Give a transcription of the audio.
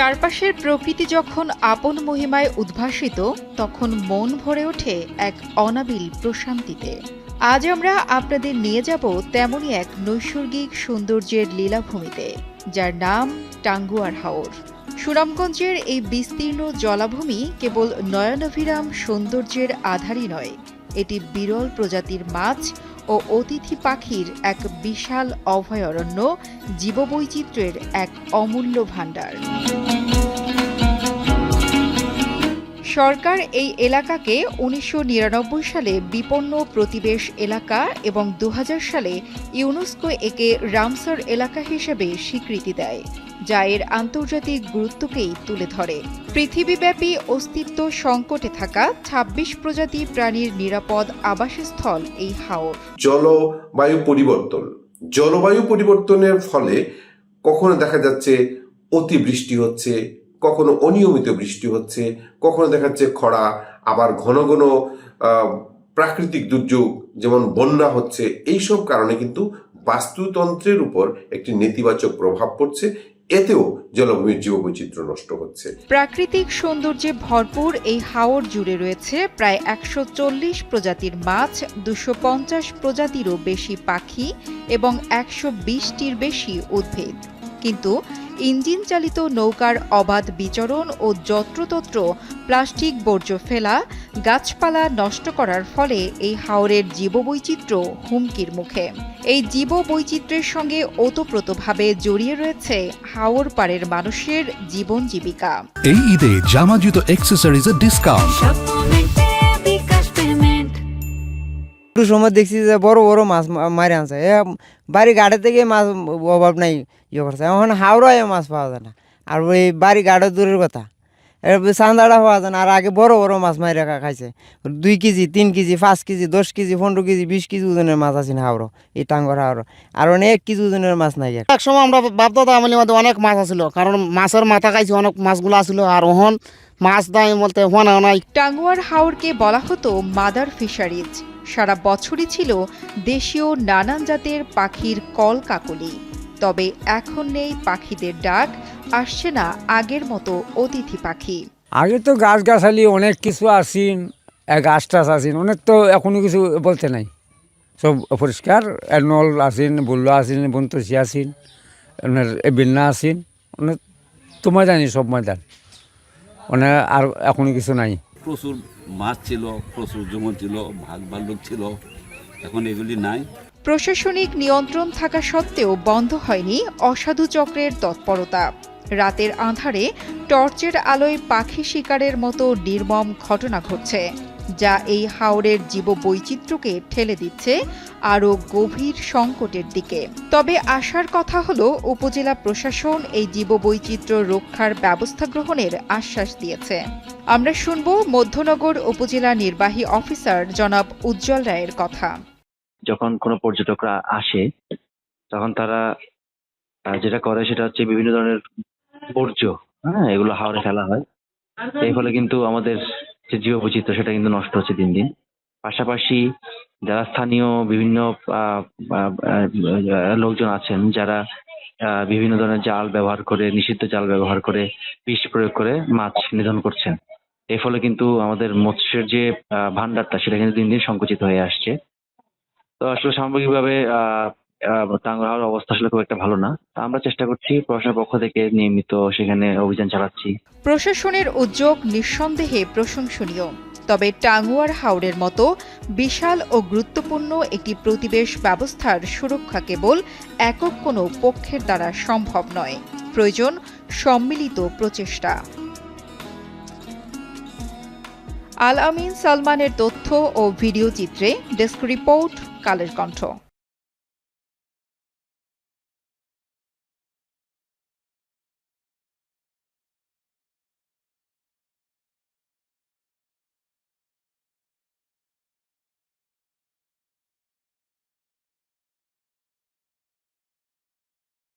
চারপাশের প্রকৃতি যখন আপন মহিমায় উদ্ভাসিত, তখন মন ভরে ওঠে এক অনাবিল প্রশান্তিতে। আজ আমরা আপনাদের নিয়ে যাব তেমনই এক নৈসর্গিক সৌন্দর্যের লীলাভূমিতে, যার নাম টাঙ্গুয়ার হাওর। সুনামগঞ্জের এই বিস্তীর্ণ জলাভূমি কেবল নয়নাভিরাম সৌন্দর্যের আধারই নয়, এটি বিরল প্রজাতির মাছ ও অতিথি পাখির এক বিশাল অভয়ারণ্য, জীববৈচিত্র্যের এক অমূল্য ভাণ্ডার। সরকার এই এলাকাকে ১৯৯৯ সালে বিপন্ন প্রতিবেশ এলাকা এবং ২০০০ সালে ইউনেস্কো একে রামসার এলাকা হিসেবে স্বীকৃতি দেয়, যা এর আন্তর্জাতিক গুরুত্বকেই তুলে ধরে। পৃথিবীব্যাপী অস্তিত্ব সংকটে থাকা ২৬ প্রজাতি প্রাণীর নিরাপদ আবাসস্থল এই হাওর। জলবায়ু পরিবর্তনের ফলে কখনো দেখা যাচ্ছে অতিবৃষ্টি হচ্ছে, কখনো অনিয়মিত বৃষ্টি হচ্ছে, কখনো দেখা যাচ্ছে খরা, আবার ঘন ঘন প্রাকৃতিক দুর্যোগ যেমন বন্যা হচ্ছে। এইসব কারণে কিন্তু বাস্তুতন্ত্রের উপর একটি নেতিবাচক প্রভাব পড়ছে, এতেও জলভূমির জীববৈচিত্র্য নষ্ট হচ্ছে। প্রাকৃতিক সৌন্দর্যে ভরপুর এই হাওর জুড়ে রয়েছে প্রায় ১৪০ প্রজাতির মাছ, ২৫০ প্রজাতিরও বেশি পাখি এবং ১২০টির বেশি উদ্ভিদ। কিন্তু ইঞ্জিন চালিত নৌকার অবাধ বিচরণ ও যত্রতত্র প্লাস্টিক বর্জ্য ফেলা, গাছপালা নষ্ট করার ফলে এই হাওরের জীববৈচিত্র্য হুমকির মুখে। এই জীববৈচিত্র্যের সঙ্গে ওতপ্রোতভাবে জড়িয়ে রয়েছে হাওর পাড়ের মানুষের জীবন জীবিকা। এই ঈদে জামা জুতো অ্যাকসেসরিজের ডিসকাউন্ট। সময় দেখছি যে বড় বড় মাছ মারি আনছে, বাড়ি গাড়ি থেকে মাছ অভাব নাই ইয়ে করছে। এখন হাওড়ায় মাছ পাওয়া যায় না, আর ওই বাড়ি গাড়ি দূরের কথা, চান্দাটা পাওয়া যায় না। আর আগে বড় বড় মাছ মারি খাইছে, 2 KG 3 KG 5 KG 10 KG 15 KG 20 KG ওজনের মাছ আছে না হাওড়ো, এই টাঙ্গর হাওড়ো। আর অনেক কেজি ওজনের মাছ নাই। এক সময় আমরা বাপদাদা আমলের মধ্যে অনেক মাছ আসলো, কারণ মাছের মাথা খাইছি, অনেক মাছগুলো আসলো। আর ওহন মাছ দায় বলতে হওয়া নাই। টাঙ্গুয়ার হাওরকে বলা হতো মাদার ফিশারিজ। সারা বছরই ছিল দেশীয় নানান জাতের পাখির কলকাকলি। তবে এখন নেই পাখিদের ডাক, আসছে না আগের মতো অতিথি পাখি। আগে তো গাছগাছালি অনেক কিছু আসিন, গাছ টাছ আসিন, অনেক তো এখনো কিছু বলতে নাই, সব পরিষ্কার। নল আসিন, বুল্লো আসিন, বন্তসি আসিন, বেন্না আসিন, অনেক তো ময়দানি, সব ময়দান, মানে আর এখনো কিছু নাই। প্রচুর মাছ ছিল, প্রচুর জঙ্গল ছিল, ভাগ ভাল্লুক ছিল, এখন এগুলি নাই। প্রশাসনিক নিয়ন্ত্রণ থাকা সত্ত্বেও বন্ধ হয়নি অসাধু চক্রের তৎপরতা। রাতের আঁধারে টর্চের আলোয় পাখি শিকারের মতো নির্মম ঘটনা ঘটছে, যা এই হাওরের জীববৈচিত্র্যকে ঠেলে দিচ্ছে আরও গভীর সংকটের দিকে। তবে আশার কথা হলো, উপজেলা প্রশাসন এই জীববৈচিত্র্য রক্ষার ব্যবস্থা গ্রহণের আশ্বাস দিয়েছে। আমরা শুনব মধ্যনগর উপজেলা নির্বাহী অফিসার জনাব উজ্জ্বল রায়ের কথা। যখন কোনো পর্যটকরা আসে, তখন তারা যেটা করে সেটা হচ্ছে বিভিন্ন ধরনের বর্জ্য, এগুলো হাওরে ফেলা হয়। এই ফলে কিন্তু আমাদের যে জীববৈচিত্র্য সেটা কিন্তু নষ্ট হচ্ছে দিন দিন। পাশাপাশি যারা স্থানীয় বিভিন্ন লোকজন আছেন, যারা বিভিন্ন ধরনের জাল ব্যবহার করে, নিষিদ্ধ জাল ব্যবহার করে, বিষ প্রয়োগ করে মাছ নিধন করছেন। এর ফলে কিন্তু আমাদের মৎস্যের যে ভান্ডারটা সেটা কিন্তু দিন দিন সংকুচিত হয়ে আসছে। তো আসলে সামগ্রিকভাবে টাঙ্গুয়ার হাওরের অবস্থা আসলে খুব একটা ভালো না। আমরা চেষ্টা করছি, প্রশাসনের পক্ষ থেকে নিয়মিত সেখানে অভিযান চালাচ্ছি। প্রশাসনের উদ্যোগ নিঃসন্দেহে প্রশংসনীয়। তবে টাঙ্গুয়ার হাওরের মতো বিশাল ও গুরুত্বপূর্ণ একটি প্রতিবেশ ব্যবস্থার সুরক্ষা কেবল একক কোনো পক্ষের দ্বারা সম্ভব নয়, প্রয়োজন সম্মিলিত প্রচেষ্টা। আল আমিন সালমানের তথ্য ও ভিডিও চিত্রে ডেস্ক রিপোর্ট, কালের কণ্ঠ।